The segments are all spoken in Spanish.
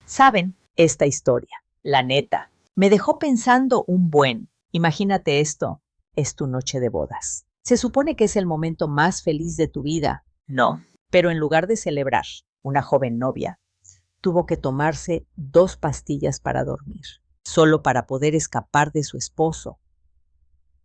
Saben, esta historia, la neta, me dejó pensando un buen. Imagínate esto, es tu noche de bodas. Se supone que es el momento más feliz de tu vida. No, pero en lugar de celebrar, una joven novia tuvo que tomarse 2 pastillas para dormir, solo para poder escapar de su esposo,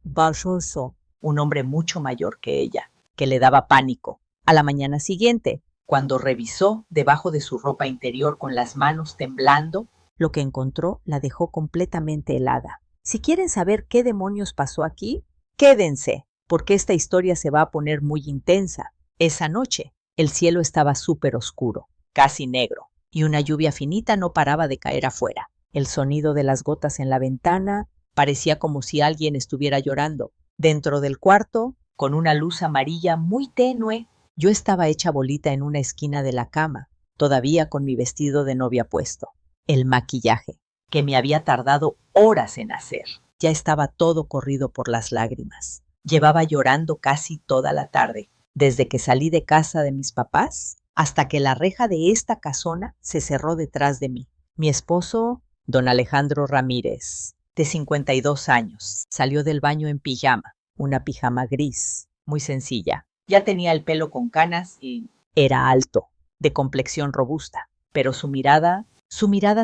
Balsoso, un hombre mucho mayor que ella, que le daba pánico. A la mañana siguiente, cuando revisó debajo de su ropa interior con las manos temblando, lo que encontró la dejó completamente helada. Si quieren saber qué demonios pasó aquí, quédense, porque esta historia se va a poner muy intensa. Esa noche, el cielo estaba súper oscuro, casi negro, y una lluvia finita no paraba de caer afuera. El sonido de las gotas en la ventana parecía como si alguien estuviera llorando. Dentro del cuarto, con una luz amarilla muy tenue, yo estaba hecha bolita en una esquina de la cama, todavía con mi vestido de novia puesto. El maquillaje, que me había tardado horas en hacer, ya estaba todo corrido por las lágrimas. Llevaba llorando casi toda la tarde, desde que salí de casa de mis papás hasta que la reja de esta casona se cerró detrás de mí. Mi esposo, don Alejandro Ramírez, de 52 años, salió del baño en pijama, una pijama gris, muy sencilla. Ya tenía el pelo con canas y era alto, de complexión robusta, pero su mirada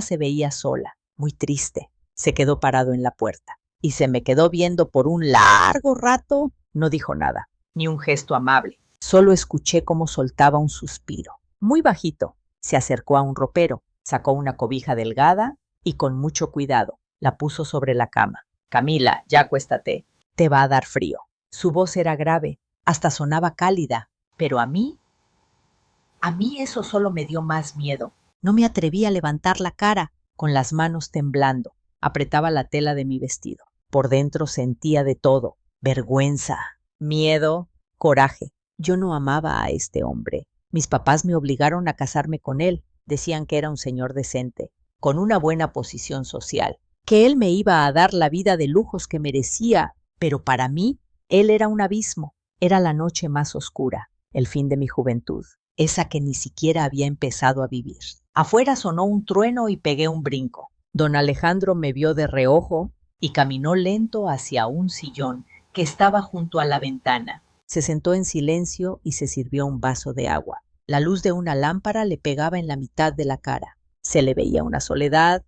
se veía sola, muy triste. Se quedó parado en la puerta y se me quedó viendo por un largo rato. No dijo nada, ni un gesto amable. Solo escuché cómo soltaba un suspiro. Muy bajito, se acercó a un ropero, sacó una cobija delgada y con mucho cuidado la puso sobre la cama. Camila, ya acuéstate, te va a dar frío. Su voz era grave, hasta sonaba cálida, pero a mí eso solo me dio más miedo. No me atreví a levantar la cara, con las manos temblando. Apretaba la tela de mi vestido. Por dentro sentía de todo, vergüenza, miedo, coraje. Yo no amaba a este hombre. Mis papás me obligaron a casarme con él. Decían que era un señor decente, con una buena posición social, que él me iba a dar la vida de lujos que merecía, pero para mí, él era un abismo. Era la noche más oscura, el fin de mi juventud, esa que ni siquiera había empezado a vivir. Afuera sonó un trueno y pegué un brinco. Don Alejandro me vio de reojo y caminó lento hacia un sillón que estaba junto a la ventana. Se sentó en silencio y se sirvió un vaso de agua. La luz de una lámpara le pegaba en la mitad de la cara. Se le veía una soledad,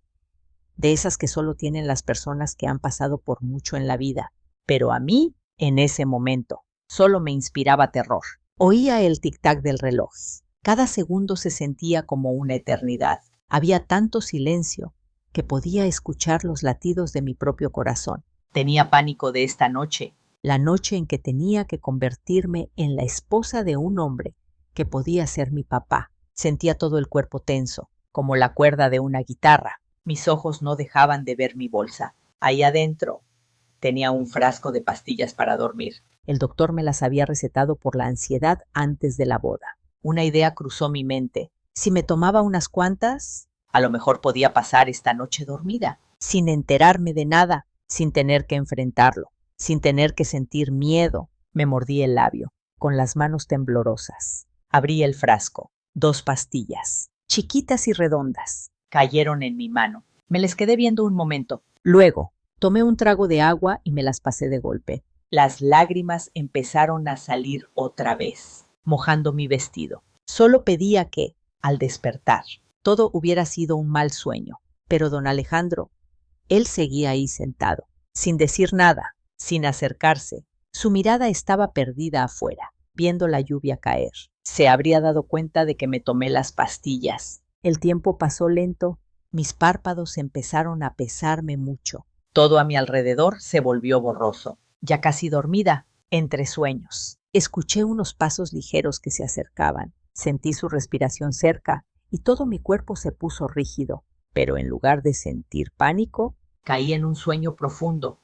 de esas que solo tienen las personas que han pasado por mucho en la vida. Pero a mí, en ese momento, solo me inspiraba terror. Oía el tic-tac del reloj. Cada segundo se sentía como una eternidad. Había tanto silencio que podía escuchar los latidos de mi propio corazón. Tenía pánico de esta noche, la noche en que tenía que convertirme en la esposa de un hombre que podía ser mi papá. Sentía todo el cuerpo tenso, como la cuerda de una guitarra. Mis ojos no dejaban de ver mi bolsa. Ahí adentro tenía un frasco de pastillas para dormir. El doctor me las había recetado por la ansiedad antes de la boda. Una idea cruzó mi mente. Si me tomaba unas cuantas, a lo mejor podía pasar esta noche dormida, sin enterarme de nada, sin tener que enfrentarlo, sin tener que sentir miedo. Me mordí el labio, con las manos temblorosas. Abrí el frasco. 2 pastillas, chiquitas y redondas, cayeron en mi mano. Me les quedé viendo un momento. Luego, tomé un trago de agua y me las pasé de golpe. Las lágrimas empezaron a salir otra vez, mojando mi vestido. Solo pedía que, al despertar, todo hubiera sido un mal sueño. Pero don Alejandro, él seguía ahí sentado, sin decir nada, sin acercarse. Su mirada estaba perdida afuera, viendo la lluvia caer. Se habría dado cuenta de que me tomé las pastillas. El tiempo pasó lento, mis párpados empezaron a pesarme mucho. Todo a mi alrededor se volvió borroso. Ya casi dormida, entre sueños. Escuché unos pasos ligeros que se acercaban. Sentí su respiración cerca y todo mi cuerpo se puso rígido. Pero en lugar de sentir pánico, caí en un sueño profundo,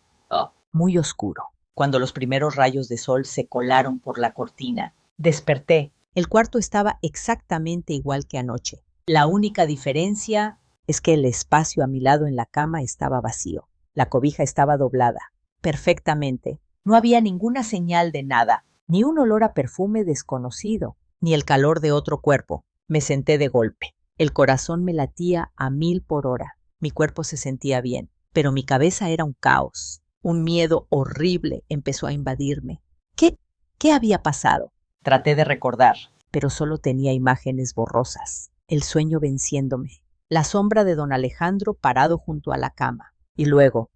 muy oscuro. Cuando los primeros rayos de sol se colaron por la cortina, desperté. El cuarto estaba exactamente igual que anoche. La única diferencia es que el espacio a mi lado en la cama estaba vacío. La cobija estaba doblada, perfectamente. No había ninguna señal de nada, ni un olor a perfume desconocido, ni el calor de otro cuerpo. Me senté de golpe. El corazón me latía a 1000 por hora. Mi cuerpo se sentía bien, pero mi cabeza era un caos. Un miedo horrible empezó a invadirme. ¿Qué había pasado? Traté de recordar, pero solo tenía imágenes borrosas. El sueño venciéndome, la sombra de don Alejandro parado junto a la cama, y luego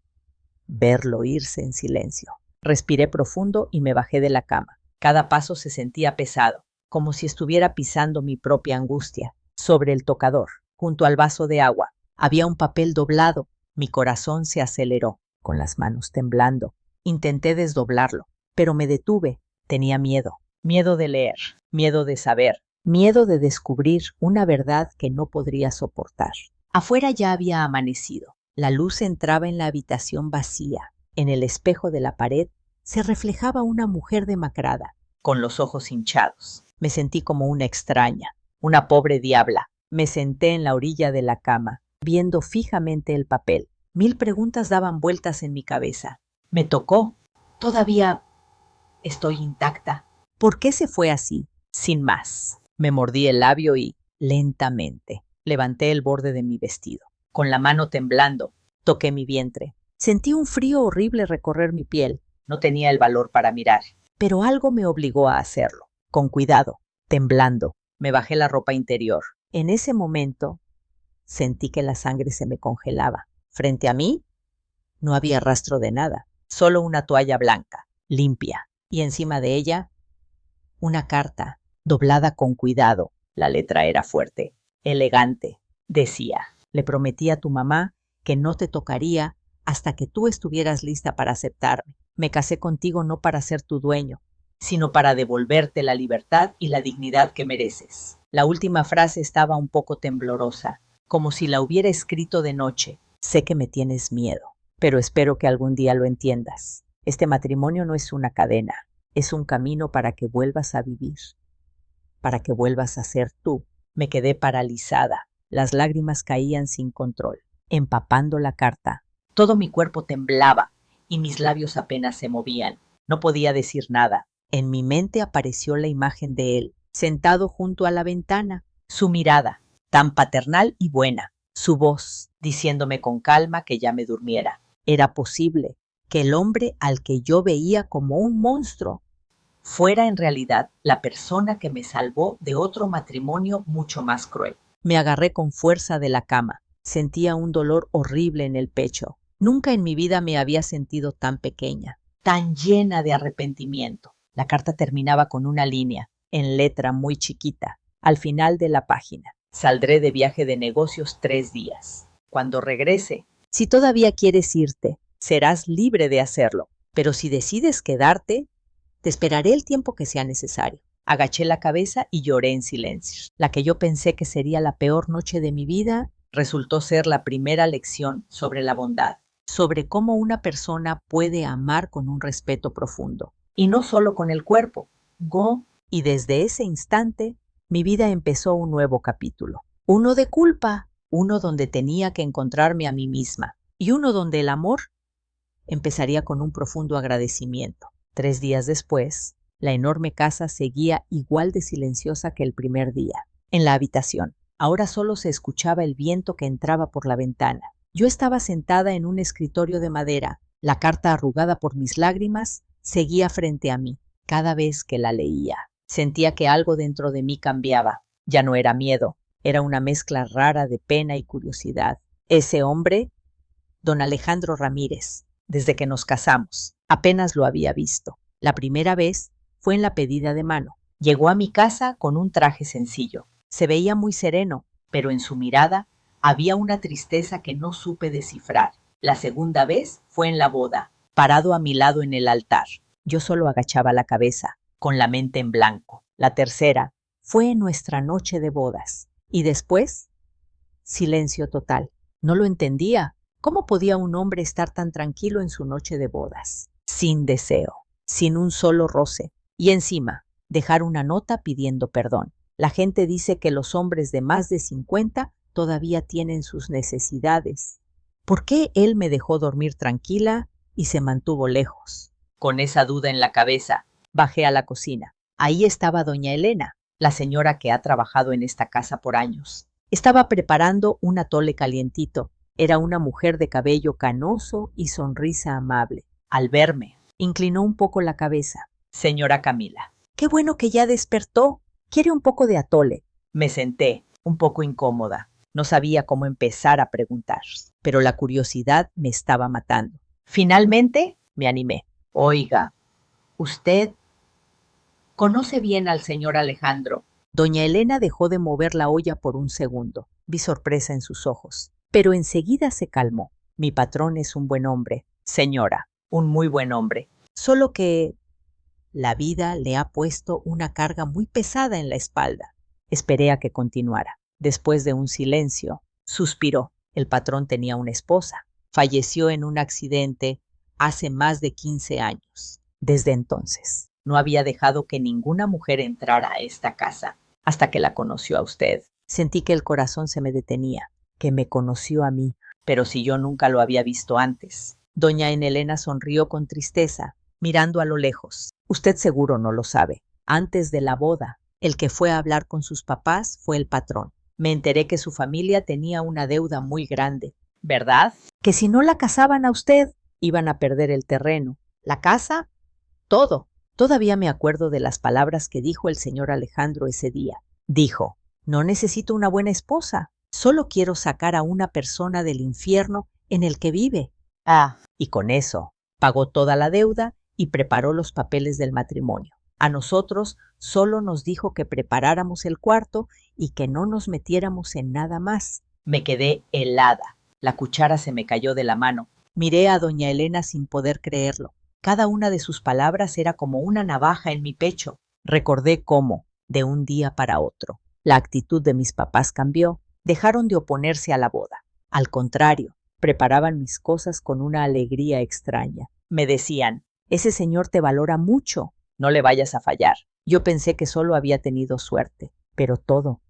verlo irse en silencio. Respiré profundo y me bajé de la cama. Cada paso se sentía pesado, como si estuviera pisando mi propia angustia. Sobre el tocador, junto al vaso de agua, había un papel doblado. Mi corazón se aceleró, con las manos temblando. Intenté desdoblarlo, pero me detuve. Tenía miedo. Miedo de leer, miedo de saber, miedo de descubrir una verdad que no podría soportar. Afuera ya había amanecido. La luz entraba en la habitación vacía. En el espejo de la pared se reflejaba una mujer demacrada, con los ojos hinchados. Me sentí como una extraña, una pobre diabla. Me senté en la orilla de la cama, viendo fijamente el papel. 1000 preguntas daban vueltas en mi cabeza. Me tocó. Todavía estoy intacta. ¿Por qué se fue así? Sin más. Me mordí el labio y, lentamente, levanté el borde de mi vestido. Con la mano temblando, toqué mi vientre. Sentí un frío horrible recorrer mi piel. No tenía el valor para mirar, pero algo me obligó a hacerlo. Con cuidado, temblando, me bajé la ropa interior. En ese momento, sentí que la sangre se me congelaba. Frente a mí, no había rastro de nada, solo una toalla blanca, limpia, y encima de ella, una carta, doblada con cuidado. La letra era fuerte, elegante. Decía: le prometí a tu mamá que no te tocaría hasta que tú estuvieras lista para aceptarme. Me casé contigo no para ser tu dueño, sino para devolverte la libertad y la dignidad que mereces. La última frase estaba un poco temblorosa, como si la hubiera escrito de noche. Sé que me tienes miedo, pero espero que algún día lo entiendas. Este matrimonio no es una cadena. Es un camino para que vuelvas a vivir, para que vuelvas a ser tú. Me quedé paralizada. Las lágrimas caían sin control, empapando la carta. Todo mi cuerpo temblaba y mis labios apenas se movían. No podía decir nada. En mi mente apareció la imagen de él, sentado junto a la ventana. Su mirada, tan paternal y buena. Su voz, diciéndome con calma que ya me durmiera. Era posible que el hombre al que yo veía como un monstruo fuera en realidad la persona que me salvó de otro matrimonio mucho más cruel. Me agarré con fuerza de la cama. Sentía un dolor horrible en el pecho. Nunca en mi vida me había sentido tan pequeña, tan llena de arrepentimiento. La carta terminaba con una línea, en letra muy chiquita, al final de la página. Saldré de viaje de negocios 3 días. Cuando regrese, si todavía quieres irte, serás libre de hacerlo. Pero si decides quedarte, te esperaré el tiempo que sea necesario. Agaché la cabeza y lloré en silencio. La que yo pensé que sería la peor noche de mi vida resultó ser la primera lección sobre la bondad, sobre cómo una persona puede amar con un respeto profundo. Y no solo con el cuerpo. Y desde ese instante, mi vida empezó un nuevo capítulo. Uno de culpa, uno donde tenía que encontrarme a mí misma, y uno donde el amor empezaría con un profundo agradecimiento. 3 días después, la enorme casa seguía igual de silenciosa que el primer día. En la habitación, ahora solo se escuchaba el viento que entraba por la ventana. Yo estaba sentada en un escritorio de madera. La carta arrugada por mis lágrimas seguía frente a mí. Cada vez que la leía, sentía que algo dentro de mí cambiaba. Ya no era miedo, era una mezcla rara de pena y curiosidad. Ese hombre, don Alejandro Ramírez, desde que nos casamos, apenas lo había visto. La primera vez fue en la pedida de mano. Llegó a mi casa con un traje sencillo. Se veía muy sereno, pero en su mirada había una tristeza que no supe descifrar. La segunda vez fue en la boda, parado a mi lado en el altar. Yo solo agachaba la cabeza, con la mente en blanco. La tercera fue en nuestra noche de bodas. Y después, silencio total. No lo entendía. ¿Cómo podía un hombre estar tan tranquilo en su noche de bodas? Sin deseo, sin un solo roce. Y encima, dejar una nota pidiendo perdón. La gente dice que los hombres de más de 50 todavía tienen sus necesidades. ¿Por qué él me dejó dormir tranquila y se mantuvo lejos? Con esa duda en la cabeza, bajé a la cocina. Ahí estaba doña Elena, la señora que ha trabajado en esta casa por años. Estaba preparando un atole calientito. Era una mujer de cabello canoso y sonrisa amable. Al verme, inclinó un poco la cabeza. Señora Camila. Qué bueno que ya despertó. ¿Quiere un poco de atole? Me senté, un poco incómoda. No sabía cómo empezar a preguntar, pero la curiosidad me estaba matando. Finalmente, me animé. Oiga, ¿usted conoce bien al señor Alejandro? Doña Elena dejó de mover la olla por un segundo. Vi sorpresa en sus ojos, pero enseguida se calmó. Mi patrón es un buen hombre, señora, un muy buen hombre. Solo que la vida le ha puesto una carga muy pesada en la espalda. Esperé a que continuara. Después de un silencio, suspiró. El patrón tenía una esposa. Falleció en un accidente hace más de 15 años. Desde entonces, no había dejado que ninguna mujer entrara a esta casa hasta que la conoció a usted. Sentí que el corazón se me detenía, que me conoció a mí, pero si yo nunca lo había visto antes. Doña Elena sonrió con tristeza, mirando a lo lejos. Usted seguro no lo sabe. Antes de la boda, el que fue a hablar con sus papás fue el patrón. Me enteré que su familia tenía una deuda muy grande. ¿Verdad? Que si no la casaban a usted, iban a perder el terreno, la casa, todo. Todavía me acuerdo de las palabras que dijo el señor Alejandro ese día. Dijo, no necesito una buena esposa, solo quiero sacar a una persona del infierno en el que vive. Y con eso pagó toda la deuda y preparó los papeles del matrimonio. A nosotros solo nos dijo que preparáramos el cuarto y que no nos metiéramos en nada más. Me quedé helada. La cuchara se me cayó de la mano. Miré a doña Elena sin poder creerlo. Cada una de sus palabras era como una navaja en mi pecho. Recordé cómo, de un día para otro, la actitud de mis papás cambió. Dejaron de oponerse a la boda. Al contrario, preparaban mis cosas con una alegría extraña. Me decían, ese señor te valora mucho, no le vayas a fallar. Yo pensé que solo había tenido suerte, pero todo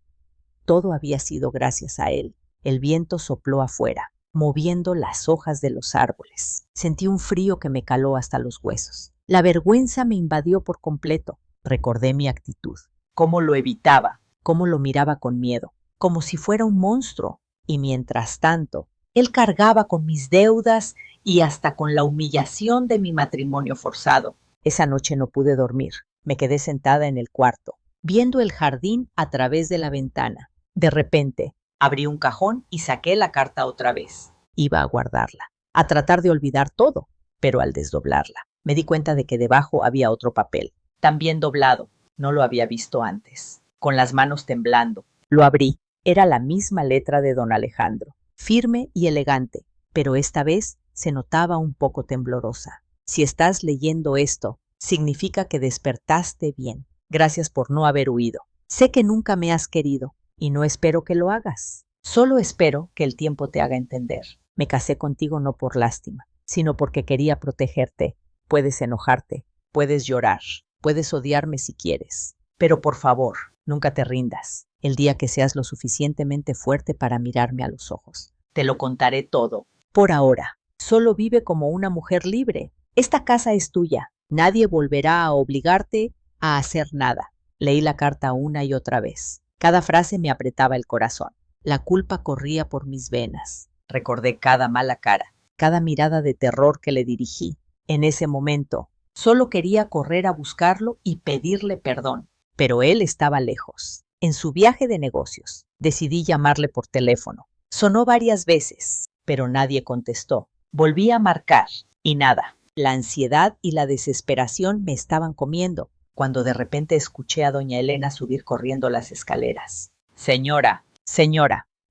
había sido gracias a él. El viento sopló afuera, moviendo las hojas de los árboles. Sentí un frío que me caló hasta los huesos. La vergüenza me invadió por completo. Recordé mi actitud, cómo lo evitaba, cómo lo miraba con miedo, como si fuera un monstruo. Y mientras tanto, él cargaba con mis deudas y hasta con la humillación de mi matrimonio forzado. Esa noche no pude dormir. Me quedé sentada en el cuarto, viendo el jardín a través de la ventana. De repente, abrí un cajón y saqué la carta otra vez. Iba a guardarla, a tratar de olvidar todo, pero al desdoblarla, me di cuenta de que debajo había otro papel, también doblado. No lo había visto antes. Con las manos temblando, lo abrí. Era la misma letra de don Alejandro, firme y elegante, pero esta vez se notaba un poco temblorosa. Si estás leyendo esto, significa que despertaste bien. Gracias por no haber huido. Sé que nunca me has querido y no espero que lo hagas. Solo espero que el tiempo te haga entender. Me casé contigo no por lástima, sino porque quería protegerte. Puedes enojarte, puedes llorar, puedes odiarme si quieres, pero por favor, nunca te rindas. El día que seas lo suficientemente fuerte para mirarme a los ojos, te lo contaré todo. Por ahora, solo vive como una mujer libre. Esta casa es tuya. Nadie volverá a obligarte a hacer nada. Leí la carta una y otra vez. Cada frase me apretaba el corazón. La culpa corría por mis venas. Recordé cada mala cara, cada mirada de terror que le dirigí. En ese momento, solo quería correr a buscarlo y pedirle perdón. Pero él estaba lejos, en su viaje de negocios. Decidí llamarle por teléfono. Sonó varias veces, pero nadie contestó. Volví a marcar y nada. La ansiedad y la desesperación me estaban comiendo, cuando de repente escuché a doña Elena subir corriendo las escaleras. Señora,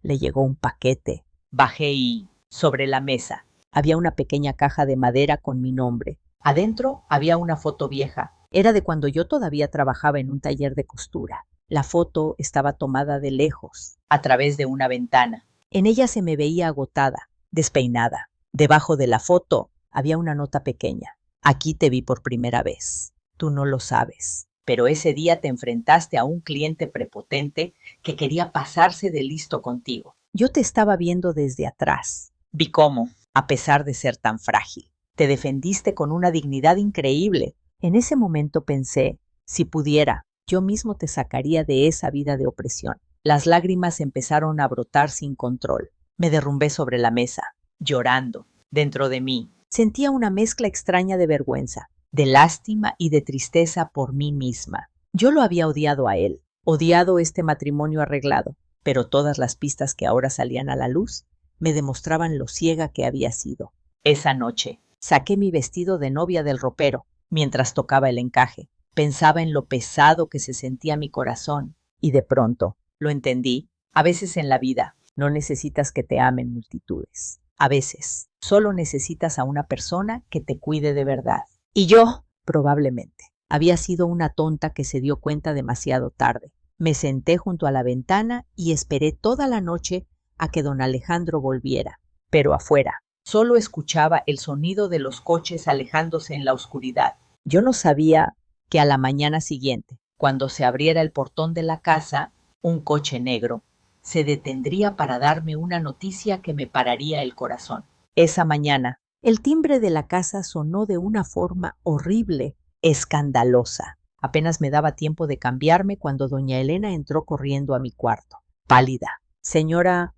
le llegó un paquete. Bajé y, sobre la mesa, había una pequeña caja de madera con mi nombre. Adentro había una foto vieja. Era de cuando yo todavía trabajaba en un taller de costura. La foto estaba tomada de lejos, a través de una ventana. En ella se me veía agotada, despeinada. Debajo de la foto había una nota pequeña. Aquí te vi por primera vez. Tú no lo sabes, pero ese día te enfrentaste a un cliente prepotente que quería pasarse de listo contigo. Yo te estaba viendo desde atrás. Vi cómo, a pesar de ser tan frágil, te defendiste con una dignidad increíble. En ese momento pensé, si pudiera, yo mismo te sacaría de esa vida de opresión. Las lágrimas empezaron a brotar sin control. Me derrumbé sobre la mesa, llorando. Dentro de mí sentía una mezcla extraña de vergüenza, de lástima y de tristeza por mí misma. Yo lo había odiado a él, odiado este matrimonio arreglado, pero todas las pistas que ahora salían a la luz me demostraban lo ciega que había sido. Esa noche saqué mi vestido de novia del ropero mientras tocaba el encaje. Pensaba en lo pesado que se sentía mi corazón y de pronto lo entendí. A veces en la vida no necesitas que te amen multitudes. A veces solo necesitas a una persona que te cuide de verdad. Y yo, probablemente, había sido una tonta que se dio cuenta demasiado tarde. Me senté junto a la ventana y esperé toda la noche a que don Alejandro volviera. Pero afuera solo escuchaba el sonido de los coches alejándose en la oscuridad. Yo no sabía que a la mañana siguiente, cuando se abriera el portón de la casa, un coche negro se detendría para darme una noticia que me pararía el corazón. Esa mañana, el timbre de la casa sonó de una forma horrible, escandalosa. Apenas me daba tiempo de cambiarme cuando doña Elena entró corriendo a mi cuarto, pálida. Señora,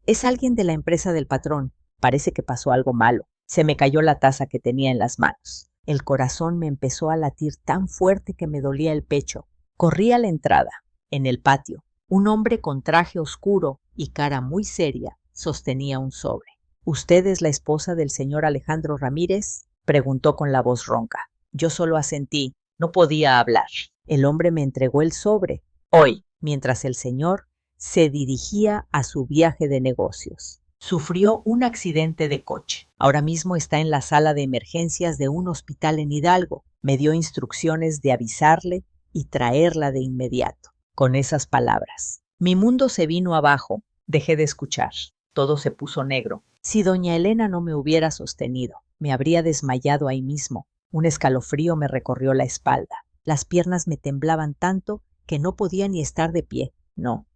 es alguien de la empresa del patrón. Parece que pasó algo malo. Se me cayó la taza que tenía en las manos. El corazón me empezó a latir tan fuerte que me dolía el pecho. Corrí a la entrada. En el patio, un hombre con traje oscuro y cara muy seria sostenía un sobre. ¿Usted es la esposa del señor Alejandro Ramírez?, preguntó con la voz ronca. Yo solo asentí. No podía hablar. El hombre me entregó el sobre. Hoy, mientras el señor se dirigía a su viaje de negocios. Sufrió un accidente de coche. Ahora mismo está en la sala de emergencias de un hospital en Hidalgo. Me dio instrucciones de avisarle y traerla de inmediato. Con esas palabras, mi mundo se vino abajo. Dejé de escuchar. Todo se puso negro. Si doña Elena no me hubiera sostenido, me habría desmayado ahí mismo. Un escalofrío me recorrió la espalda. Las piernas me temblaban tanto que no podía ni estar de pie. No,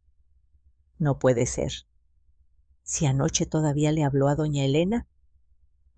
no puede ser. ¿Si anoche todavía le habló a doña Elena?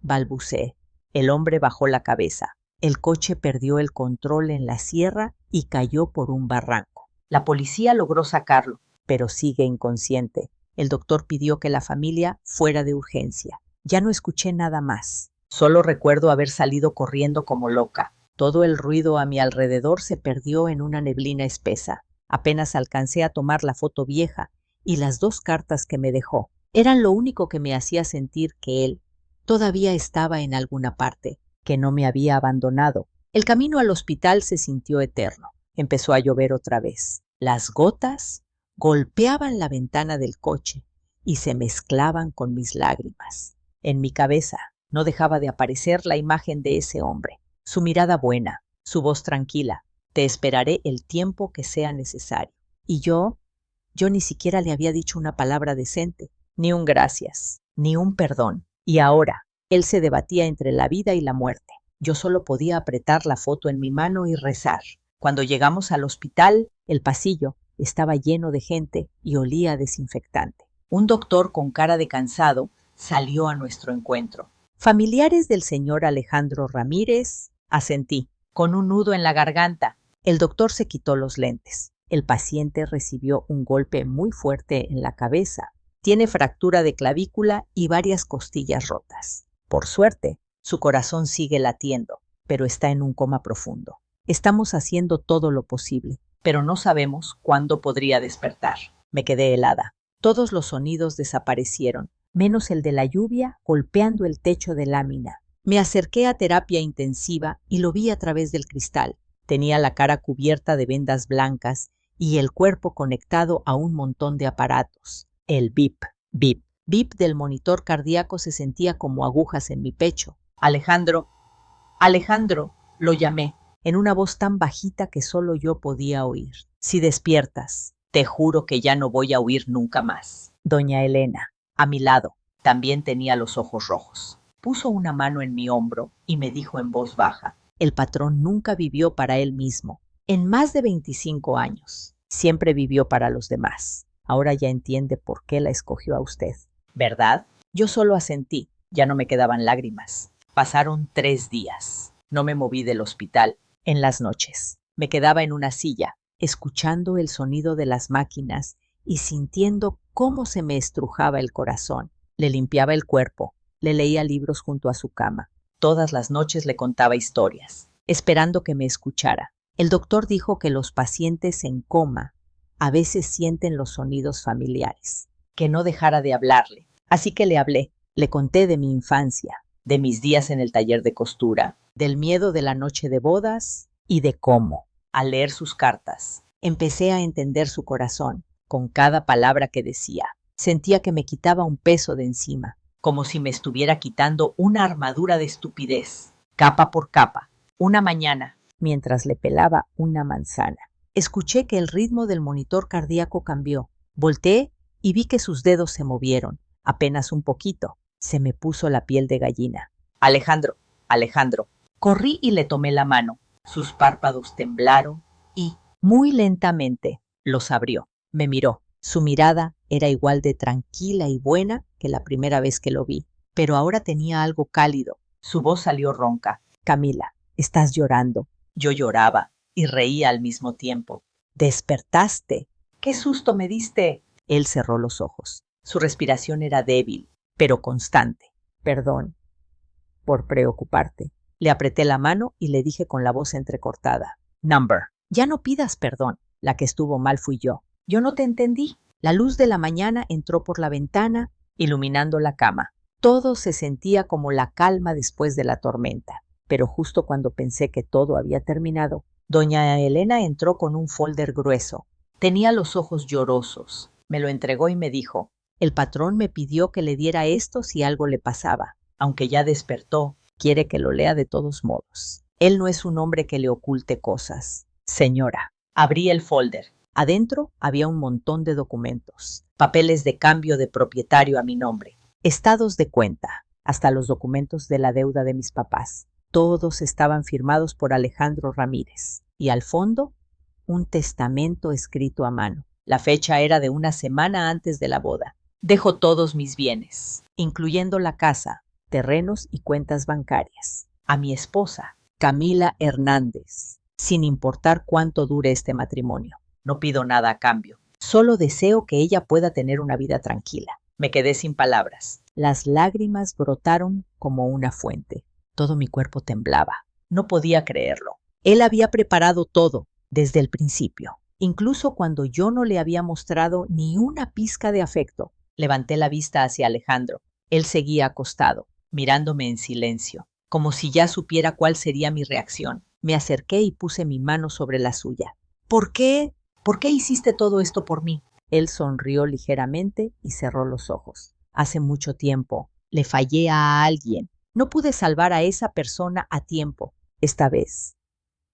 Balbuceé. El hombre bajó la cabeza. El coche perdió el control en la sierra y cayó por un barranco. La policía logró sacarlo, pero sigue inconsciente. El doctor pidió que la familia fuera de urgencia. Ya no escuché nada más. Solo recuerdo haber salido corriendo como loca. Todo el ruido a mi alrededor se perdió en una neblina espesa. Apenas alcancé a tomar la foto vieja y las 2 cartas que me dejó. Eran lo único que me hacía sentir que él todavía estaba en alguna parte, que no me había abandonado. El camino al hospital se sintió eterno. Empezó a llover otra vez. Las gotas golpeaban la ventana del coche y se mezclaban con mis lágrimas. En mi cabeza no dejaba de aparecer la imagen de ese hombre, su mirada buena, su voz tranquila. Te esperaré el tiempo que sea necesario. Y yo ni siquiera le había dicho una palabra decente, ni un gracias, ni un perdón. Y ahora, él se debatía entre la vida y la muerte. Yo solo podía apretar la foto en mi mano y rezar. Cuando llegamos al hospital, el pasillo estaba lleno de gente y olía a desinfectante. Un doctor con cara de cansado salió a nuestro encuentro. Familiares del señor Alejandro Ramírez, asentí, con un nudo en la garganta. El doctor se quitó los lentes. El paciente recibió un golpe muy fuerte en la cabeza. Tiene fractura de clavícula y varias costillas rotas. Por suerte, su corazón sigue latiendo, pero está en un coma profundo. Estamos haciendo todo lo posible, pero no sabemos cuándo podría despertar. Me quedé helada. Todos los sonidos desaparecieron, menos el de la lluvia golpeando el techo de lámina. Me acerqué a terapia intensiva y lo vi a través del cristal. Tenía la cara cubierta de vendas blancas y el cuerpo conectado a un montón de aparatos. El bip, bip, bip del monitor cardíaco se sentía como agujas en mi pecho. Alejandro, Alejandro, lo llamé, en una voz tan bajita que solo yo podía oír. Si despiertas, te juro que ya no voy a huir nunca más. Doña Elena, a mi lado, también tenía los ojos rojos. Puso una mano en mi hombro y me dijo en voz baja: el patrón nunca vivió para él mismo. En más de 25 años, siempre vivió para los demás. Ahora ya entiende por qué la escogió a usted, ¿verdad? Yo solo asentí. Ya no me quedaban lágrimas. Pasaron 3 días. No me moví del hospital. En las noches, me quedaba en una silla, escuchando el sonido de las máquinas y sintiendo cómo se me estrujaba el corazón. Le limpiaba el cuerpo, le leía libros junto a su cama. Todas las noches le contaba historias, esperando que me escuchara. El doctor dijo que los pacientes en coma a veces sienten los sonidos familiares, que no dejara de hablarle. Así que le hablé, le conté de mi infancia, de mis días en el taller de costura, del miedo de la noche de bodas y de cómo, al leer sus cartas, empecé a entender su corazón. Con cada palabra que decía, sentía que me quitaba un peso de encima, como si me estuviera quitando una armadura de estupidez, capa por capa. Una mañana, mientras le pelaba una manzana, escuché que el ritmo del monitor cardíaco cambió. Volteé y vi que sus dedos se movieron, apenas un poquito. Se me puso la piel de gallina. Alejandro, Alejandro. Corrí y le tomé la mano. Sus párpados temblaron y, muy lentamente, los abrió. Me miró. Su mirada era igual de tranquila y buena que la primera vez que lo vi, pero ahora tenía algo cálido. Su voz salió ronca. Camila, estás llorando. Yo lloraba y reía al mismo tiempo. Despertaste. ¡Qué susto me diste! Él cerró los ojos. Su respiración era débil, pero constante. Perdón por preocuparte. Le apreté la mano y le dije con la voz entrecortada. Number. Ya no pidas perdón. La que estuvo mal fui yo. Yo no te entendí. La luz de la mañana entró por la ventana, iluminando la cama. Todo se sentía como la calma después de la tormenta. Pero justo cuando pensé que todo había terminado, doña Elena entró con un folder grueso. Tenía los ojos llorosos. Me lo entregó y me dijo, el patrón me pidió que le diera esto si algo le pasaba. Aunque ya despertó, quiere que lo lea de todos modos. Él no es un hombre que le oculte cosas. Señora. Abrí el folder. Adentro había un montón de documentos, papeles de cambio de propietario a mi nombre, estados de cuenta, hasta los documentos de la deuda de mis papás. Todos estaban firmados por Alejandro Ramírez. Y al fondo, un testamento escrito a mano. La fecha era de una semana antes de la boda. Dejo todos mis bienes, incluyendo la casa, terrenos y cuentas bancarias, a mi esposa, Camila Hernández, sin importar cuánto dure este matrimonio. No pido nada a cambio. Solo deseo que ella pueda tener una vida tranquila. Me quedé sin palabras. Las lágrimas brotaron como una fuente. Todo mi cuerpo temblaba. No podía creerlo. Él había preparado todo desde el principio, incluso cuando yo no le había mostrado ni una pizca de afecto. Levanté la vista hacia Alejandro. Él seguía acostado, mirándome en silencio, como si ya supiera cuál sería mi reacción. Me acerqué y puse mi mano sobre la suya. ¿Por qué? ¿Por qué hiciste todo esto por mí? Él sonrió ligeramente y cerró los ojos. Hace mucho tiempo le fallé a alguien. No pude salvar a esa persona a tiempo. Esta vez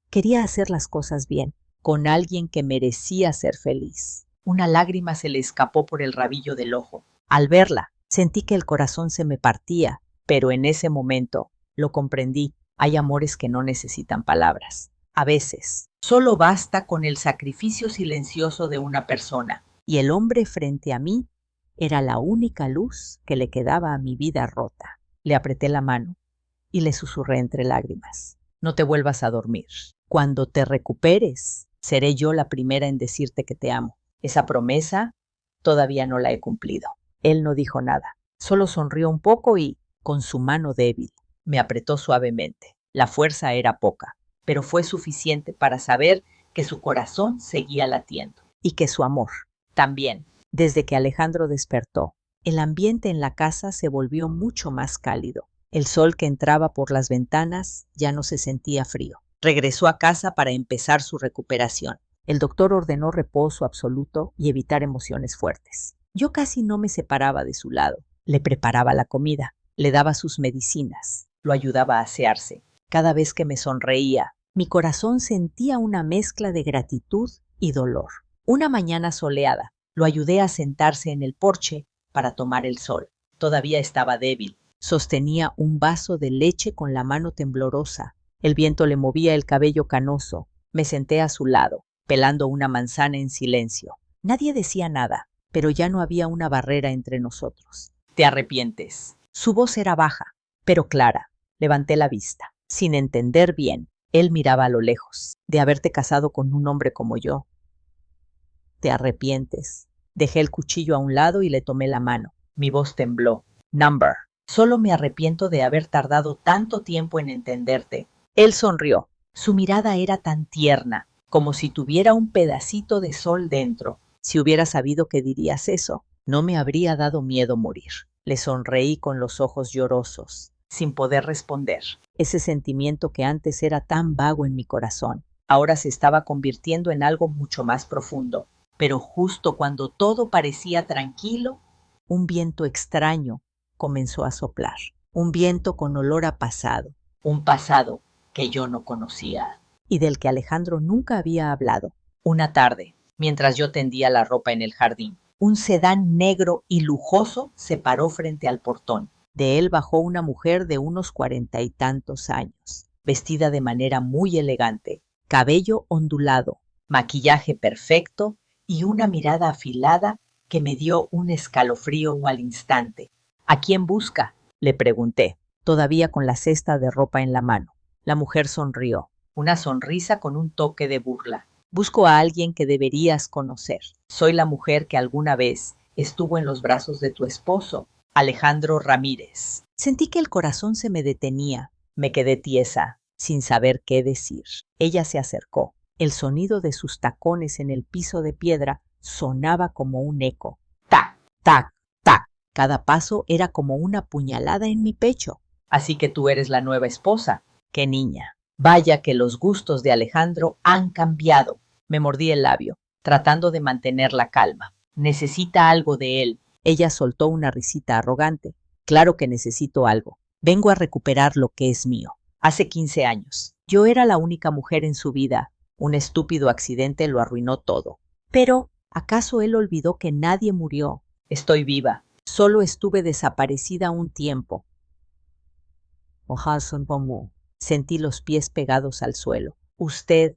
quería hacer las cosas bien, con alguien que merecía ser feliz. Una lágrima se le escapó por el rabillo del ojo. Al verla, sentí que el corazón se me partía, pero en ese momento lo comprendí. Hay amores que no necesitan palabras. A veces, solo basta con el sacrificio silencioso de una persona. Y el hombre frente a mí era la única luz que le quedaba a mi vida rota. Le apreté la mano y le susurré entre lágrimas. No te vuelvas a dormir. Cuando te recuperes, seré yo la primera en decirte que te amo. Esa promesa todavía no la he cumplido. Él no dijo nada. Solo sonrió un poco y, con su mano débil, me apretó suavemente. La fuerza era poca, pero fue suficiente para saber que su corazón seguía latiendo. Y que su amor también. Desde que Alejandro despertó, el ambiente en la casa se volvió mucho más cálido. El sol que entraba por las ventanas ya no se sentía frío. Regresó a casa para empezar su recuperación. El doctor ordenó reposo absoluto y evitar emociones fuertes. Yo casi no me separaba de su lado. Le preparaba la comida, le daba sus medicinas, lo ayudaba a asearse. Cada vez que me sonreía, mi corazón sentía una mezcla de gratitud y dolor. Una mañana soleada, lo ayudé a sentarse en el porche para tomar el sol. Todavía estaba débil. Sostenía un vaso de leche con la mano temblorosa. El viento le movía el cabello canoso. Me senté a su lado, pelando una manzana en silencio. Nadie decía nada, pero ya no había una barrera entre nosotros. ¿Te arrepientes? Su voz era baja, pero clara. Levanté la vista. Sin entender bien, él miraba a lo lejos. ¿De haberte casado con un hombre como yo? ¿Te arrepientes? Dejé el cuchillo a un lado y le tomé la mano. Mi voz tembló. Number. Solo me arrepiento de haber tardado tanto tiempo en entenderte. Él sonrió. Su mirada era tan tierna, como si tuviera un pedacito de sol dentro. Si hubiera sabido que dirías eso, no me habría dado miedo morir. Le sonreí con los ojos llorosos, sin poder responder. Ese sentimiento que antes era tan vago en mi corazón, ahora se estaba convirtiendo en algo mucho más profundo. Pero justo cuando todo parecía tranquilo, un viento extraño comenzó a soplar. Un viento con olor a pasado. Un pasado que yo no conocía y del que Alejandro nunca había hablado. Una tarde, mientras yo tendía la ropa en el jardín, un sedán negro y lujoso se paró frente al portón. De él bajó una mujer de unos 40 y tantos años, vestida de manera muy elegante, cabello ondulado, maquillaje perfecto y una mirada afilada que me dio un escalofrío al instante. ¿A quién busca?, le pregunté, todavía con la cesta de ropa en la mano. La mujer sonrió, una sonrisa con un toque de burla. Busco a alguien que deberías conocer. Soy la mujer que alguna vez estuvo en los brazos de tu esposo, Alejandro Ramírez. Sentí que el corazón se me detenía. Me quedé tiesa, sin saber qué decir. Ella se acercó. El sonido de sus tacones en el piso de piedra sonaba como un eco. Tac, tac, tac. Cada paso era como una puñalada en mi pecho. Así que tú eres la nueva esposa. ¡Qué niña! Vaya que los gustos de Alejandro han cambiado. Me mordí el labio, tratando de mantener la calma. Necesita algo de él. Ella soltó una risita arrogante. Claro que necesito algo. Vengo a recuperar lo que es mío. Hace 15 años. Yo era la única mujer en su vida. Un estúpido accidente lo arruinó todo. Pero, ¿acaso él olvidó que nadie murió? Estoy viva. Solo estuve desaparecida un tiempo. Sentí los pies pegados al suelo. Usted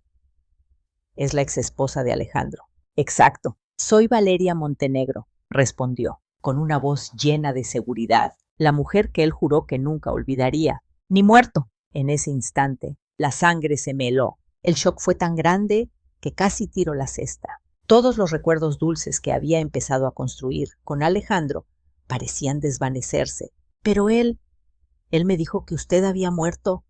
es la exesposa de Alejandro. Exacto. Soy Valeria Montenegro, respondió, con una voz llena de seguridad. La mujer que él juró que nunca olvidaría. Ni muerto. En ese instante, la sangre se me heló. El shock fue tan grande que casi tiró la cesta. Todos los recuerdos dulces que había empezado a construir con Alejandro parecían desvanecerse. Pero él me dijo que usted había muerto.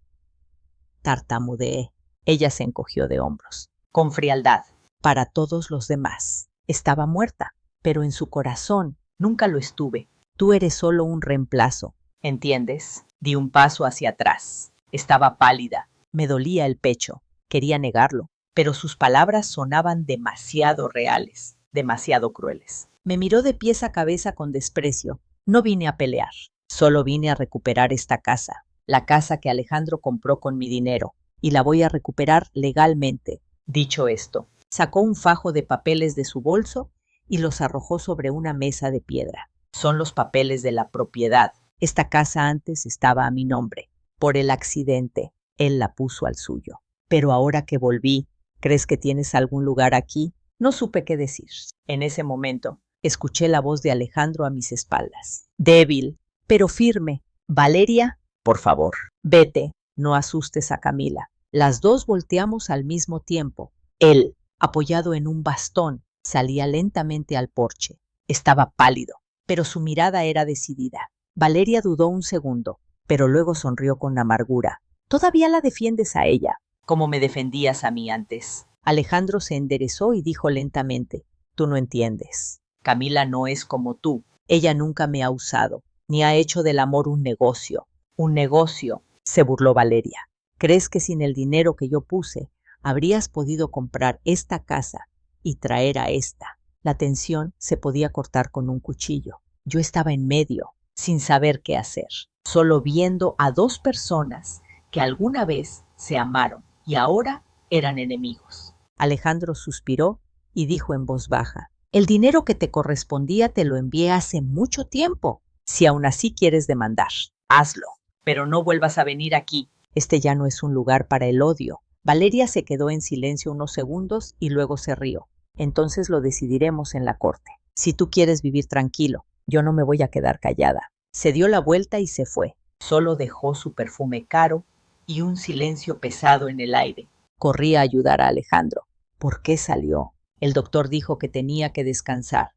Tartamudeé. Ella se encogió de hombros, con frialdad. Para todos los demás, estaba muerta, pero en su corazón nunca lo estuve. Tú eres solo un reemplazo. ¿Entiendes? Di un paso hacia atrás. Estaba pálida. Me dolía el pecho. Quería negarlo, pero sus palabras sonaban demasiado reales, demasiado crueles. Me miró de pies a cabeza con desprecio. No vine a pelear. Solo vine a recuperar esta casa, la casa que Alejandro compró con mi dinero, y la voy a recuperar legalmente. Dicho esto, sacó un fajo de papeles de su bolso y los arrojó sobre una mesa de piedra. Son los papeles de la propiedad. Esta casa antes estaba a mi nombre. Por el accidente, él la puso al suyo. Pero ahora que volví, ¿crees que tienes algún lugar aquí? No supe qué decir. En ese momento, escuché la voz de Alejandro a mis espaldas. Débil, pero firme. Valeria, por favor, vete, no asustes a Camila. Las dos volteamos al mismo tiempo. Él, apoyado en un bastón, salía lentamente al porche. Estaba pálido, pero su mirada era decidida. Valeria dudó un segundo, pero luego sonrió con amargura. Todavía la defiendes a ella, como me defendías a mí antes. Alejandro se enderezó y dijo lentamente, tú no entiendes. Camila no es como tú. Ella nunca me ha usado, ni ha hecho del amor un negocio. Un negocio, se burló Valeria. ¿Crees que sin el dinero que yo puse, habrías podido comprar esta casa y traer a esta? La tensión se podía cortar con un cuchillo. Yo estaba en medio, sin saber qué hacer, solo viendo a dos personas que alguna vez se amaron y ahora eran enemigos. Alejandro suspiró y dijo en voz baja, el dinero que te correspondía te lo envié hace mucho tiempo. Si aún así quieres demandar, hazlo, pero no vuelvas a venir aquí. Este ya no es un lugar para el odio. Valeria se quedó en silencio unos segundos y luego se rió. Entonces lo decidiremos en la corte. Si tú quieres vivir tranquilo, yo no me voy a quedar callada. Se dio la vuelta y se fue. Solo dejó su perfume caro y un silencio pesado en el aire. Corrí a ayudar a Alejandro. ¿Por qué salió? El doctor dijo que tenía que descansar.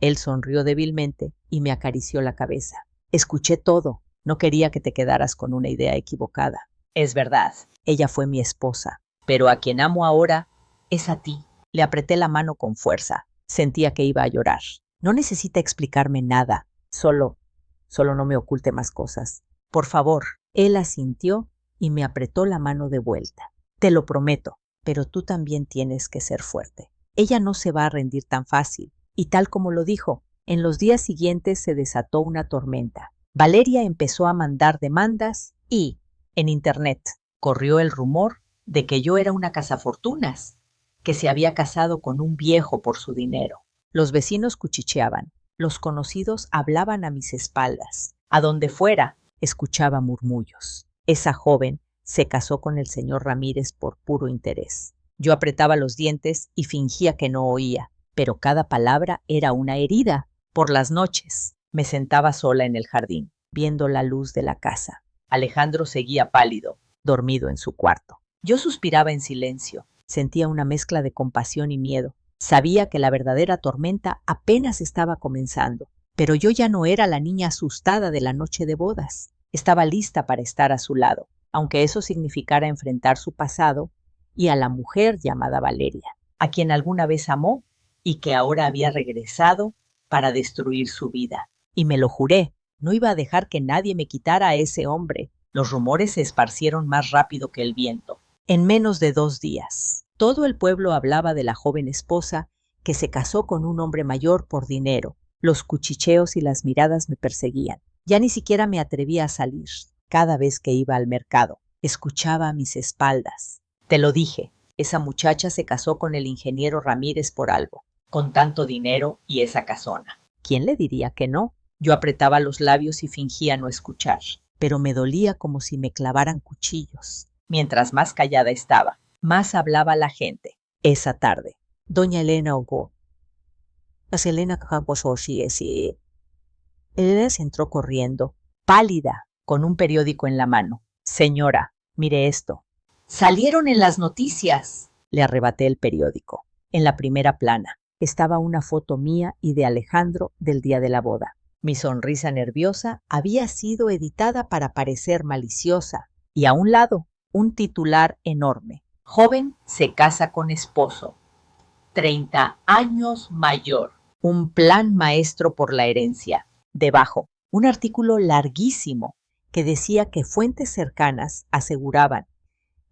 Él sonrió débilmente y me acarició la cabeza. Escuché todo. No quería que te quedaras con una idea equivocada. Es verdad. Ella fue mi esposa. Pero a quien amo ahora es a ti. Le apreté la mano con fuerza. Sentía que iba a llorar. No necesita explicarme nada. Solo no me oculte más cosas. Por favor. Él asintió y me apretó la mano de vuelta. Te lo prometo, pero tú también tienes que ser fuerte. Ella no se va a rendir tan fácil. Y tal como lo dijo, en los días siguientes se desató una tormenta. Valeria empezó a mandar demandas y, en internet, corrió el rumor de que yo era una cazafortunas, que se había casado con un viejo por su dinero. Los vecinos cuchicheaban, los conocidos hablaban a mis espaldas. A donde fuera, escuchaba murmullos. Esa joven se casó con el señor Ramírez por puro interés. Yo apretaba los dientes y fingía que no oía, pero cada palabra era una herida. Por las noches me sentaba sola en el jardín, viendo la luz de la casa. Alejandro seguía pálido, dormido en su cuarto. Yo suspiraba en silencio. Sentía una mezcla de compasión y miedo. Sabía que la verdadera tormenta apenas estaba comenzando, pero yo ya no era la niña asustada de la noche de bodas. Estaba lista para estar a su lado, aunque eso significara enfrentar su pasado y a la mujer llamada Valeria, a quien alguna vez amó y que ahora había regresado para destruir su vida. Y me lo juré, no iba a dejar que nadie me quitara a ese hombre. Los rumores se esparcieron más rápido que el viento. En menos de 2 días, todo el pueblo hablaba de la joven esposa que se casó con un hombre mayor por dinero. Los cuchicheos y las miradas me perseguían. Ya ni siquiera me atrevía a salir. Cada vez que iba al mercado, escuchaba a mis espaldas. Te lo dije, esa muchacha se casó con el ingeniero Ramírez por algo, con tanto dinero y esa casona. ¿Quién le diría que no? Yo apretaba los labios y fingía no escuchar, pero me dolía como si me clavaran cuchillos. Mientras más callada estaba, más hablaba la gente. Esa tarde, doña Elena Hugo. Elena se entró corriendo, pálida, con un periódico en la mano. Señora, mire esto. Salieron en las noticias. Le arrebaté el periódico. En la primera plana estaba una foto mía y de Alejandro del día de la boda. Mi sonrisa nerviosa había sido editada para parecer maliciosa. Y a un lado, un titular enorme. Joven se casa con esposo. 30 años mayor. Un plan maestro por la herencia. Debajo, un artículo larguísimo que decía que fuentes cercanas aseguraban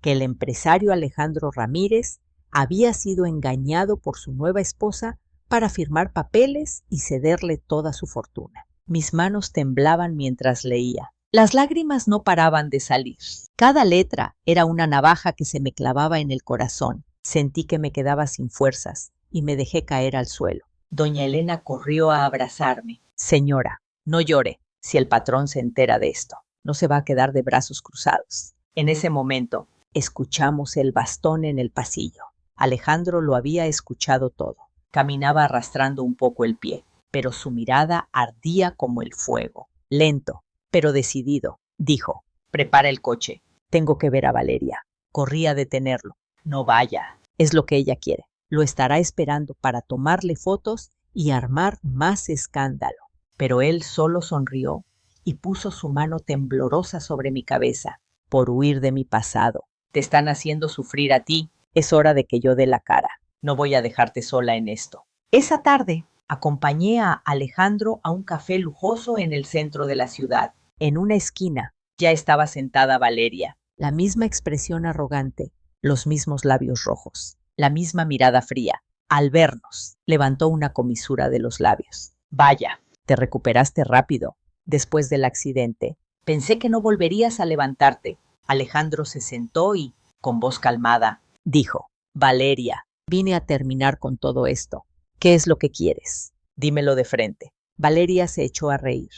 que el empresario Alejandro Ramírez había sido engañado por su nueva esposa para firmar papeles y cederle toda su fortuna. Mis manos temblaban mientras leía. Las lágrimas no paraban de salir. Cada letra era una navaja que se me clavaba en el corazón. Sentí que me quedaba sin fuerzas y me dejé caer al suelo. Doña Elena corrió a abrazarme. Señora, no llore. Si el patrón se entera de esto, no se va a quedar de brazos cruzados. En ese momento, escuchamos el bastón en el pasillo. Alejandro lo había escuchado todo. Caminaba arrastrando un poco el pie, pero su mirada ardía como el fuego. Lento, pero decidido, dijo: prepara el coche. Tengo que ver a Valeria. Corrí a detenerlo. No vaya. Es lo que ella quiere. Lo estará esperando para tomarle fotos y armar más escándalo. Pero él solo sonrió y puso su mano temblorosa sobre mi cabeza. Por huir de mi pasado. Te están haciendo sufrir a ti. Es hora de que yo dé la cara. No voy a dejarte sola en esto. Esa tarde, acompañé a Alejandro a un café lujoso en el centro de la ciudad. En una esquina ya estaba sentada Valeria. La misma expresión arrogante, los mismos labios rojos, la misma mirada fría. Al vernos, levantó una comisura de los labios. Vaya, te recuperaste rápido. Después del accidente, pensé que no volverías a levantarte. Alejandro se sentó y, con voz calmada, dijo: Valeria, vine a terminar con todo esto. ¿Qué es lo que quieres? Dímelo de frente. Valeria se echó a reír.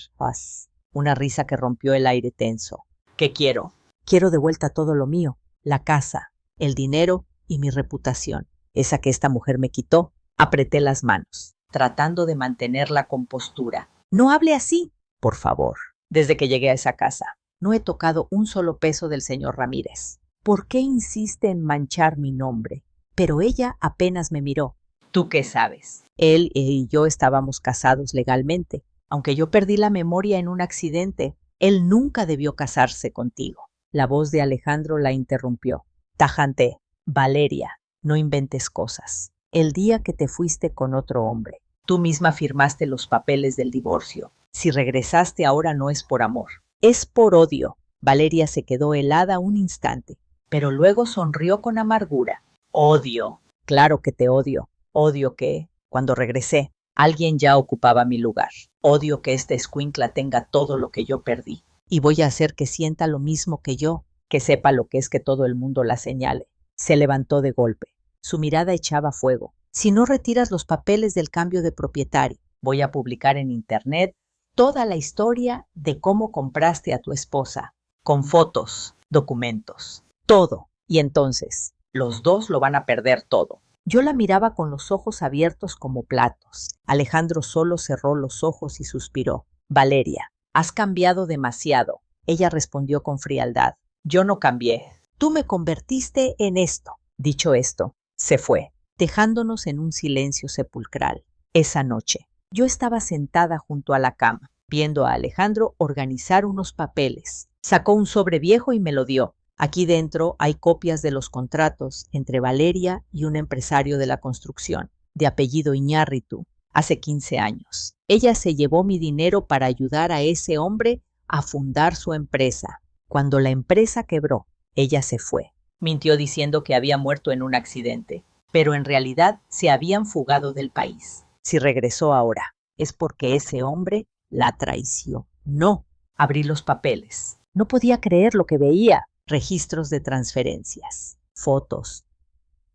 Una risa que rompió el aire tenso. ¿Qué quiero? Quiero de vuelta todo lo mío. La casa, el dinero y mi reputación. Esa que esta mujer me quitó. Apreté las manos, tratando de mantener la compostura. No hable así, por favor. Desde que llegué a esa casa, no he tocado un solo peso del señor Ramírez. ¿Por qué insiste en manchar mi nombre? Pero ella apenas me miró. ¿Tú qué sabes? Él y yo estábamos casados legalmente. Aunque yo perdí la memoria en un accidente, él nunca debió casarse contigo. La voz de Alejandro la interrumpió. Tajante, Valeria, no inventes cosas. El día que te fuiste con otro hombre, tú misma firmaste los papeles del divorcio. Si regresaste ahora no es por amor, es por odio. Valeria se quedó helada un instante, pero luego sonrió con amargura. Odio. Claro que te odio. Odio que, cuando regresé, alguien ya ocupaba mi lugar. Odio que esta escuincla tenga todo lo que yo perdí. Y voy a hacer que sienta lo mismo que yo, que sepa lo que es que todo el mundo la señale. Se levantó de golpe. Su mirada echaba fuego. Si no retiras los papeles del cambio de propietario, voy a publicar en internet toda la historia de cómo compraste a tu esposa, con fotos, documentos, todo. Y entonces, los dos lo van a perder todo. Yo la miraba con los ojos abiertos como platos. Alejandro solo cerró los ojos y suspiró. Valeria, has cambiado demasiado. Ella respondió con frialdad. Yo no cambié. Tú me convertiste en esto. Dicho esto, se fue, dejándonos en un silencio sepulcral. Esa noche, yo estaba sentada junto a la cama, viendo a Alejandro organizar unos papeles. Sacó un sobre viejo y me lo dio. Aquí dentro hay copias de los contratos entre Valeria y un empresario de la construcción, de apellido Iñárritu, hace 15 años. Ella se llevó mi dinero para ayudar a ese hombre a fundar su empresa. Cuando la empresa quebró, ella se fue. Mintió diciendo que había muerto en un accidente, pero en realidad se habían fugado del país. Si regresó ahora, es porque ese hombre la traicionó. No. Abrí los papeles. No podía creer lo que veía. Registros de transferencias, fotos.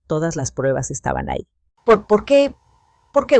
Todas las pruebas estaban ahí. ¿Por qué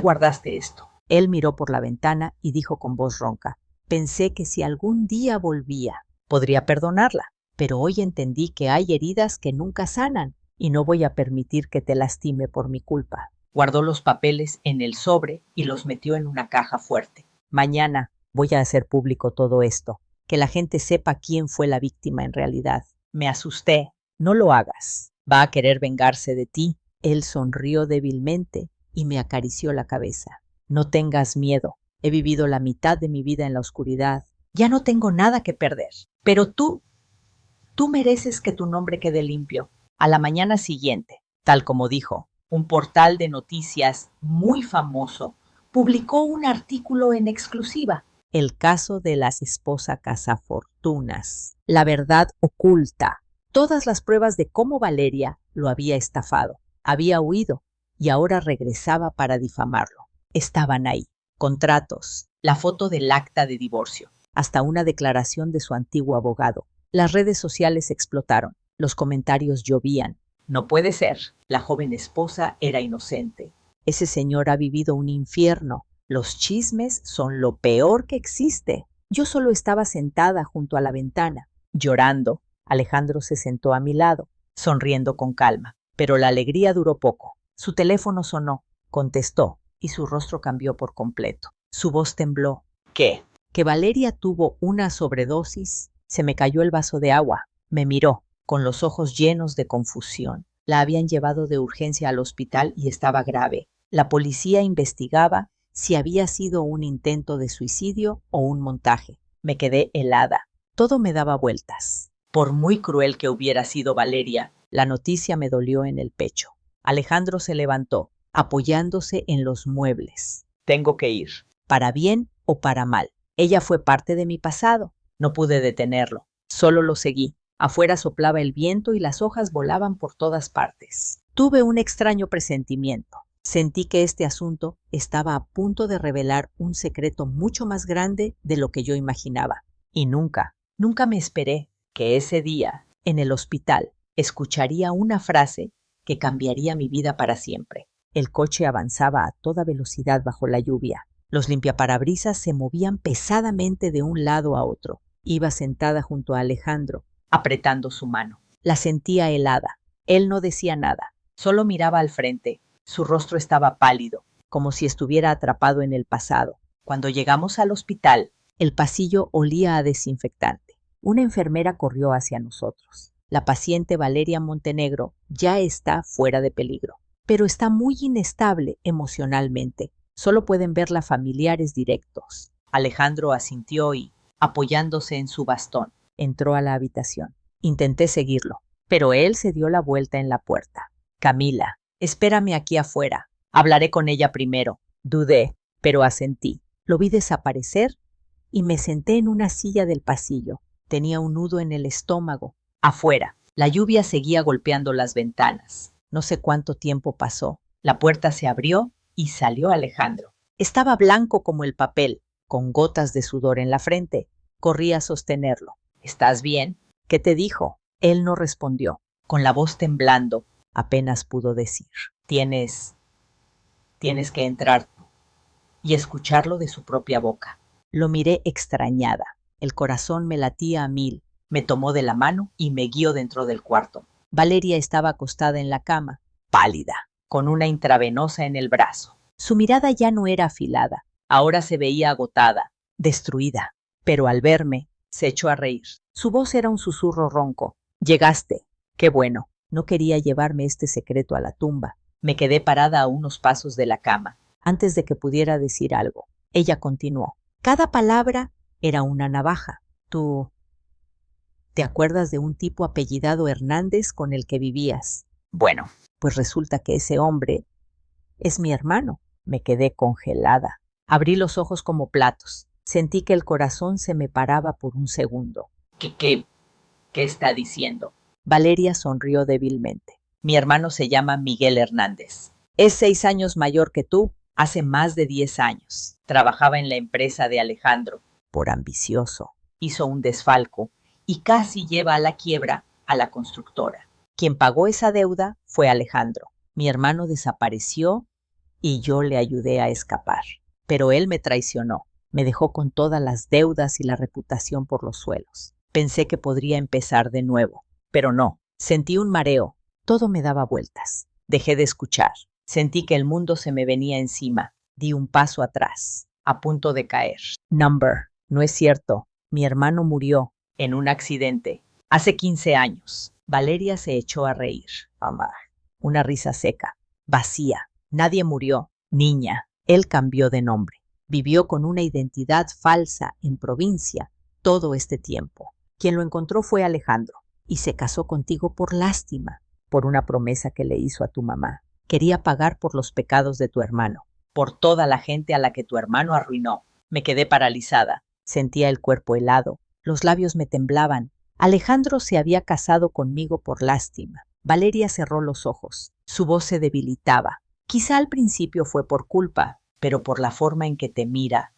guardaste esto? Él miró por la ventana y dijo con voz ronca. Pensé que si algún día volvía, podría perdonarla, pero hoy entendí que hay heridas que nunca sanan y no voy a permitir que te lastime por mi culpa. Guardó los papeles en el sobre y los metió en una caja fuerte. Mañana voy a hacer público todo esto, que la gente sepa quién fue la víctima en realidad. Me asusté. No lo hagas. Va a querer vengarse de ti. Él sonrió débilmente y me acarició la cabeza. No tengas miedo. He vivido la mitad de mi vida en la oscuridad. Ya no tengo nada que perder. Pero tú mereces que tu nombre quede limpio. A la mañana siguiente, tal como dijo, un portal de noticias muy famoso publicó un artículo en exclusiva. El caso de las esposas cazafortunas. La verdad oculta. Todas las pruebas de cómo Valeria lo había estafado. Había huido y ahora regresaba para difamarlo. Estaban ahí. Contratos, la foto del acta de divorcio, hasta una declaración de su antiguo abogado. Las redes sociales explotaron. Los comentarios llovían. No puede ser. La joven esposa era inocente. Ese señor ha vivido un infierno. Los chismes son lo peor que existe. Yo solo estaba sentada junto a la ventana, llorando. Alejandro se sentó a mi lado, sonriendo con calma. Pero la alegría duró poco. Su teléfono sonó, contestó, y su rostro cambió por completo. Su voz tembló. ¿Qué? Que Valeria tuvo una sobredosis. Se me cayó el vaso de agua. Me miró, con los ojos llenos de confusión. La habían llevado de urgencia al hospital y estaba grave. La policía investigaba si había sido un intento de suicidio o un montaje. Me quedé helada. Todo me daba vueltas. Por muy cruel que hubiera sido Valeria, la noticia me dolió en el pecho. Alejandro se levantó, apoyándose en los muebles. Tengo que ir. Para bien o para mal. Ella fue parte de mi pasado. No pude detenerlo. Solo lo seguí. Afuera soplaba el viento y las hojas volaban por todas partes. Tuve un extraño presentimiento. Sentí que este asunto estaba a punto de revelar un secreto mucho más grande de lo que yo imaginaba. Y nunca me esperé que ese día, en el hospital, escucharía una frase que cambiaría mi vida para siempre. El coche avanzaba a toda velocidad bajo la lluvia. Los limpiaparabrisas se movían pesadamente de un lado a otro. Iba sentada junto a Alejandro, apretando su mano. La sentía helada. Él no decía nada, solo miraba al frente. Su rostro estaba pálido, como si estuviera atrapado en el pasado. Cuando llegamos al hospital, el pasillo olía a desinfectante. Una enfermera corrió hacia nosotros. La paciente Valeria Montenegro ya está fuera de peligro. pero está muy inestable emocionalmente. Solo pueden verla familiares directos. Alejandro asintió y, apoyándose en su bastón, entró a la habitación. Intenté seguirlo, pero él se dio la vuelta en la puerta. Camila, espérame aquí afuera. Hablaré con ella primero. Dudé, pero asentí. Lo vi desaparecer y me senté en una silla del pasillo. Tenía un nudo en el estómago. Afuera, la lluvia seguía golpeando las ventanas. No sé cuánto tiempo pasó. La puerta se abrió y salió Alejandro. Estaba blanco como el papel, con gotas de sudor en la frente. Corrí a sostenerlo. ¿Estás bien? ¿Qué te dijo? Él no respondió. Con la voz temblando, apenas pudo decir. Tienes que entrar y escucharlo de su propia boca. Lo miré extrañada. El corazón me latía a mil. Me tomó de la mano y me guió dentro del cuarto. Valeria estaba acostada en la cama, pálida, con una intravenosa en el brazo. Su mirada ya no era afilada. Ahora se veía agotada, destruida. Pero al verme, se echó a reír. Su voz era un susurro ronco. Llegaste. Qué bueno. No quería llevarme este secreto a la tumba. Me quedé parada a unos pasos de la cama. Antes de que pudiera decir algo, ella continuó. Cada palabra era una navaja. ¿Tú te acuerdas de un tipo apellidado Hernández con el que vivías? Bueno, pues resulta que ese hombre es mi hermano. Me quedé congelada. Abrí los ojos como platos. Sentí que el corazón se me paraba por un segundo. ¿Qué está diciendo? Valeria sonrió débilmente. Mi hermano se llama Miguel Hernández. Es 6 años mayor que tú. Hace más de 10 años. Trabajaba en la empresa de Alejandro. Por ambicioso. Hizo un desfalco y casi lleva a la quiebra a la constructora. Quien pagó esa deuda fue Alejandro. Mi hermano desapareció y yo le ayudé a escapar. Pero él me traicionó. Me dejó con todas las deudas y la reputación por los suelos. Pensé que podría empezar de nuevo, pero no. Sentí un mareo. Todo me daba vueltas. Dejé de escuchar. Sentí que el mundo se me venía encima. Di un paso atrás, a punto de caer. No es cierto. Mi hermano murió en un accidente hace 15 años. Valeria se echó a reír. Mamá. Una risa seca, vacía. Nadie murió. Niña. Él cambió de nombre. Vivió con una identidad falsa en provincia todo este tiempo. Quien lo encontró fue Alejandro y se casó contigo por lástima, por una promesa que le hizo a tu mamá. Quería pagar por los pecados de tu hermano, por toda la gente a la que tu hermano arruinó. Me quedé paralizada. Sentía el cuerpo helado. Los labios me temblaban. Alejandro se había casado conmigo por lástima. Valeria cerró los ojos. Su voz se debilitaba. Quizá al principio fue por culpa, pero por la forma en que te mira,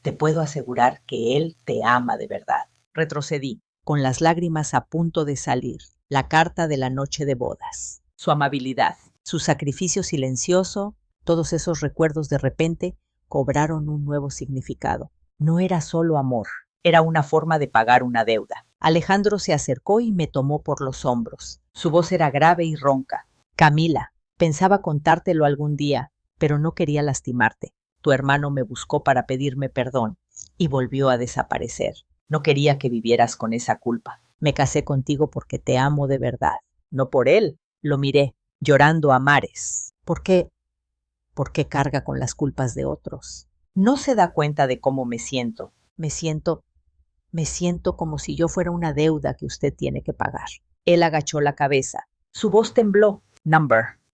te puedo asegurar que él te ama de verdad. Retrocedí, con las lágrimas a punto de salir. La carta de la noche de bodas. Su amabilidad, su sacrificio silencioso, todos esos recuerdos de repente cobraron un nuevo significado. No era solo amor, era una forma de pagar una deuda. Alejandro se acercó y me tomó por los hombros. Su voz era grave y ronca. Camila, pensaba contártelo algún día, pero no quería lastimarte. Tu hermano me buscó para pedirme perdón y volvió a desaparecer. No quería que vivieras con esa culpa. Me casé contigo porque te amo de verdad, no por él. Lo miré, llorando a mares. ¿Por qué carga con las culpas de otros? No se da cuenta de cómo me siento. Me siento como si yo fuera una deuda que usted tiene que pagar. Él agachó la cabeza. Su voz tembló.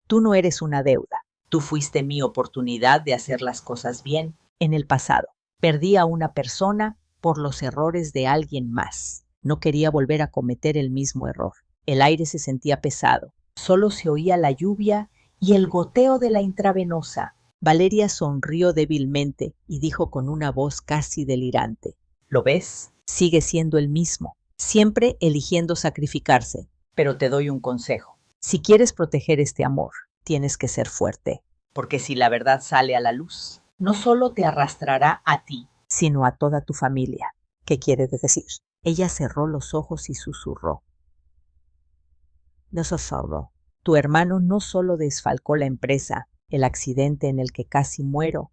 Tú no eres una deuda. Tú fuiste mi oportunidad de hacer las cosas bien en el pasado. Perdí a una persona por los errores de alguien más. No quería volver a cometer el mismo error. El aire se sentía pesado. Solo se oía la lluvia y el goteo de la intravenosa. Valeria sonrió débilmente y dijo con una voz casi delirante. ¿Lo ves? Sigue siendo el mismo, siempre eligiendo sacrificarse. Pero te doy un consejo. Si quieres proteger este amor, tienes que ser fuerte. Porque si la verdad sale a la luz, no solo te arrastrará a ti, sino a toda tu familia. ¿Qué quiere decir? Ella cerró los ojos y susurró. No solo. Tu hermano no solo desfalcó la empresa, el accidente en el que casi muero.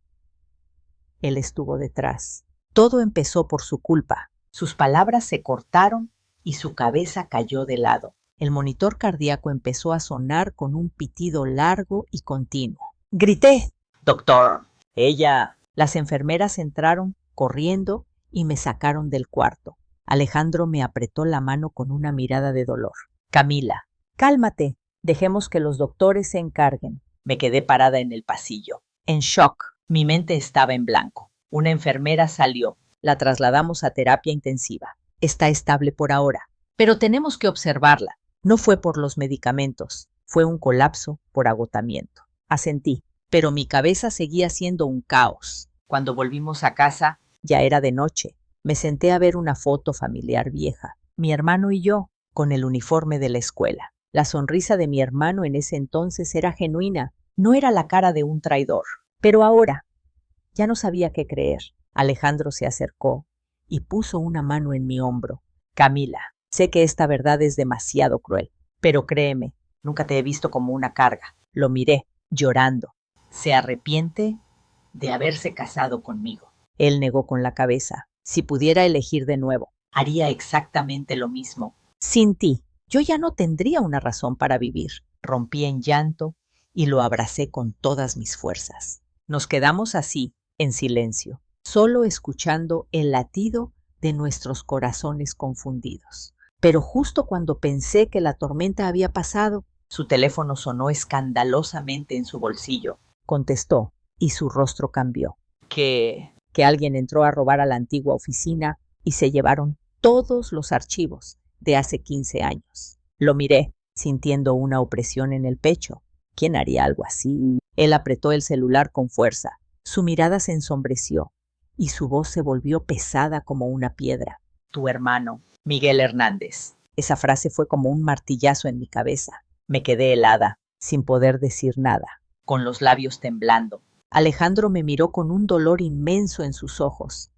Él estuvo detrás. Todo empezó por su culpa. Sus palabras se cortaron y su cabeza cayó de lado. El monitor cardíaco empezó a sonar con un pitido largo y continuo. Grité. Doctor. Ella. Las enfermeras entraron corriendo y me sacaron del cuarto. Alejandro me apretó la mano con una mirada de dolor. Camila, cálmate. Dejemos que los doctores se encarguen. Me quedé parada en el pasillo, en shock. Mi mente estaba en blanco. Una enfermera salió. La trasladamos a terapia intensiva. Está estable por ahora, pero tenemos que observarla. No fue por los medicamentos, fue un colapso por agotamiento. Asentí, pero mi cabeza seguía siendo un caos. Cuando volvimos a casa, ya era de noche. Me senté a ver una foto familiar vieja. Mi hermano y yo, con el uniforme de la escuela. La sonrisa de mi hermano en ese entonces era genuina, no era la cara de un traidor. Pero ahora, ya no sabía qué creer. Alejandro se acercó y puso una mano en mi hombro. Camila, sé que esta verdad es demasiado cruel, pero créeme, nunca te he visto como una carga. Lo miré, llorando. ¿Se arrepiente de haberse casado conmigo? Él negó con la cabeza. Si pudiera elegir de nuevo, haría exactamente lo mismo. Sin ti, yo ya no tendría una razón para vivir. Rompí en llanto y lo abracé con todas mis fuerzas. Nos quedamos así, en silencio, solo escuchando el latido de nuestros corazones confundidos. Pero justo cuando pensé que la tormenta había pasado, su teléfono sonó escandalosamente en su bolsillo. Contestó y su rostro cambió. Que alguien entró a robar a la antigua oficina y se llevaron todos los archivos de hace 15 años. Lo miré, sintiendo una opresión en el pecho. ¿Quién haría algo así? Él apretó el celular con fuerza. Su mirada se ensombreció y su voz se volvió pesada como una piedra. Tu hermano, Miguel Hernández. Esa frase fue como un martillazo en mi cabeza. Me quedé helada, sin poder decir nada, con los labios temblando. Alejandro me miró con un dolor inmenso en sus ojos.